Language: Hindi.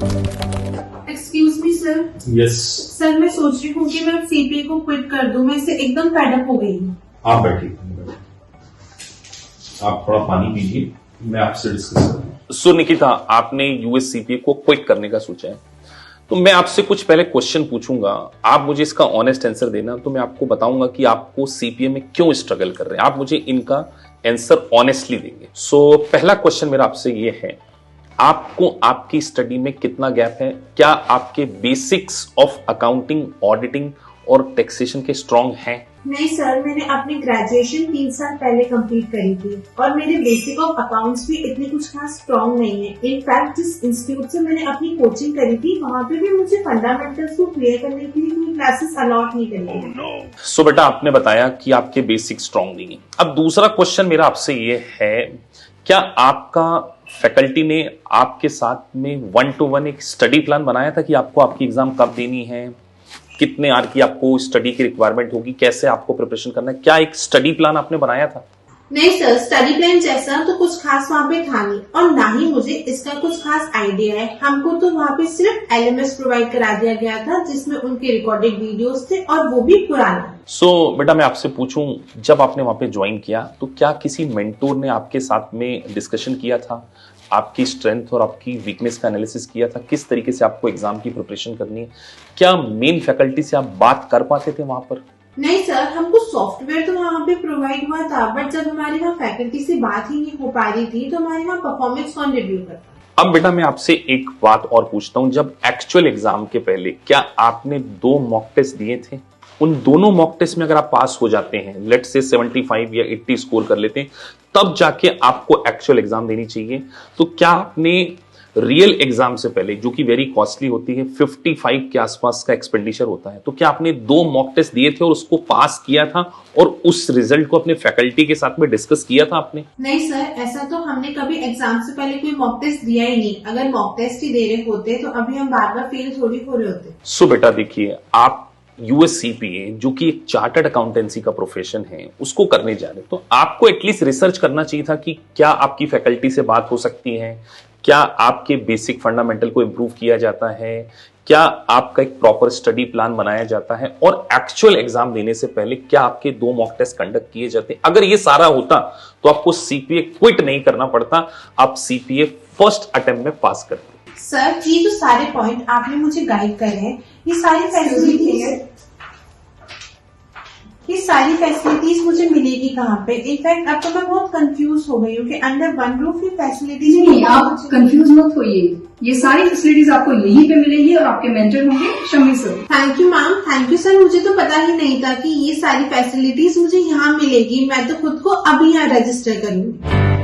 Excuse me sir. Yes. Sir मैं सोच रही हूँ कि मैं सीपीए को क्विट कर दूं, मैं इससे एकदम फेडअप हो गई हूँ। आप बैठिए, आप थोड़ा पानी पीजिए, मैं आपसे डिस्कस करूँ। सो निकिता, आपने यूएस सीपीए को क्विट करने का सोचा है, तो मैं आपसे कुछ पहले क्वेश्चन पूछूंगा, आप मुझे इसका ऑनेस्ट आंसर देना, तो मैं आपको बताऊंगा कि आपको सीपीए में क्यों स्ट्रगल कर रहे हैं। आप मुझे इनका आंसर ऑनेस्टली देंगे। सो पहला क्वेश्चन मेरा आपसे ये है, आपको आपकी स्टडी में कितना गैप है? क्या आपके बेसिक्स ऑफ अकाउंटिंग, ऑडिटिंग और टैक्सेशन के स्ट्रांग हैं? नहीं सर, मैंने अपनी ग्रेजुएशन 3 साल पहले कंप्लीट करी थी और मेरे बेसिक ऑफ अकाउंट्स भी इतने कुछ खास स्ट्रांग नहीं है। इनफैक्ट जिस इंस्टीट्यूट से मैंने अपनी कोचिंग करी थी, वहाँ पे भी मुझे फंडामेंटल्स को क्लियर करने के लिए कोई क्लासेस अलॉट नहीं करी। सो बेटा, आपने बताया कि आपके बेसिक स्ट्रांग नहीं है। अब दूसरा क्वेश्चन मेरा आपसे ये है, क्या आपका फैकल्टी ने आपके साथ में 1-to-1 एक स्टडी प्लान बनाया था कि आपको आपकी एग्जाम कब देनी है, कितने आवर की आपको स्टडी की रिक्वायरमेंट होगी, कैसे आपको प्रिपरेशन करना है? क्या एक स्टडी प्लान आपने बनाया था? नहीं सर, स्टडी प्लान जैसा तो कुछ खास वहाँ पे था नहीं और ना ही मुझे इसका कुछ खास आइडिया है। हमको तो वहाँ पे सिर्फ एलएमएस प्रोवाइड करा दिया गया था, जिसमें उनके रिकॉर्डेड वीडियोस थे और वो भी पुराना। सो बेटा, मैं आपसे पूछूं, जब आपने वहां पे ज्वाइन किया तो क्या किसी मेंटोर ने आपके साथ में डिस्कशन किया था, आपकी स्ट्रेंथ और आपकी वीकनेस का एनालिसिस किया था, किस तरीके से आपको एग्जाम की प्रिपरेशन करनी है? क्या मेन फैकल्टी से आप बात कर पाते थे वहां पर? नहीं सर, हमको सॉफ्टवेयर तो वहाँ पे प्रोवाइड हुआ था, बट जब हमारे वहाँ फैकल्टी से बात ही नहीं हो पा रही थी तो हमारे वहाँ परफॉर्मेंस कौन रिव्यू करता? अब बेटा, मैं आपसे एक बात और पूछता हूं, जब एक्चुअल एग्जाम के पहले क्या आपने 2 मॉक टेस्ट दिए थे? उन दोनों मॉक टेस्ट में अगर आप पास हो जाते हैं, लेट से 75 या 80 स्कोर कर लेते हैं, तब जाके आपको एक्चुअल एग्जाम देनी चाहिए। तो क्या आपने रियल एग्जाम से पहले, जो कि वेरी कॉस्टली होती है, 55 के आसपास का एक्सपेंडिचर होता है, तो क्या आपने 2 मॉक टेस्ट दिए थे और उसको पास किया था और उस रिजल्ट को अपने फैकल्टी के साथ में डिस्कस किया था आपने? नहीं सर, ऐसा तो हमने कभी एग्जाम से पहले कोई मॉक टेस्ट दिया ही नहीं। अगर मॉक टेस्ट ही दे रहे होते तो अभी हम बार बार फेल थोड़ी हो रहे होते। सो बेटा देखिए, आप यूएस सीपीए, जो कि एक चार्टर्ड अकाउंटेंसी का प्रोफेशन है, उसको करने जा रहे, तो आपको एटलीस्ट रिसर्च करना चाहिए था कि क्या आपकी फैकल्टी से बात हो सकती है, क्या आपके बेसिक फंडामेंटल को इंप्रूव किया जाता है, क्या आपका एक प्रॉपर स्टडी प्लान बनाया जाता है, और एक्चुअल एग्जाम देने से पहले क्या आपके 2 मॉक टेस्ट कंडक्ट किए जाते। अगर ये सारा होता तो आपको सीपीए क्विट नहीं करना पड़ता, आप सीपीए फर्स्ट अटेम्प्ट में पास करते। सर, ये जो सारे पॉइंट आपने मुझे गाइड करे हैं, ये सारी फैसिलिटीज मुझे मिलेगी कहाँ पे? इनफैक्ट अब तो मैं बहुत कंफ्यूज हो गई हूँ कि अंडर वन रूफ ये फैसिलिटीज नहीं, आप कंफ्यूज मत होइए, ये सारी फैसिलिटीज आपको यहीं पे मिलेगी और आपके मेंटर होंगे Shami sir. Thank you ma'am, thank you sir. मुझे तो पता ही नहीं था कि ये सारी फैसिलिटीज मुझे यहाँ मिलेगी। मैं तो खुद को अभी यहाँ रजिस्टर करूंगी।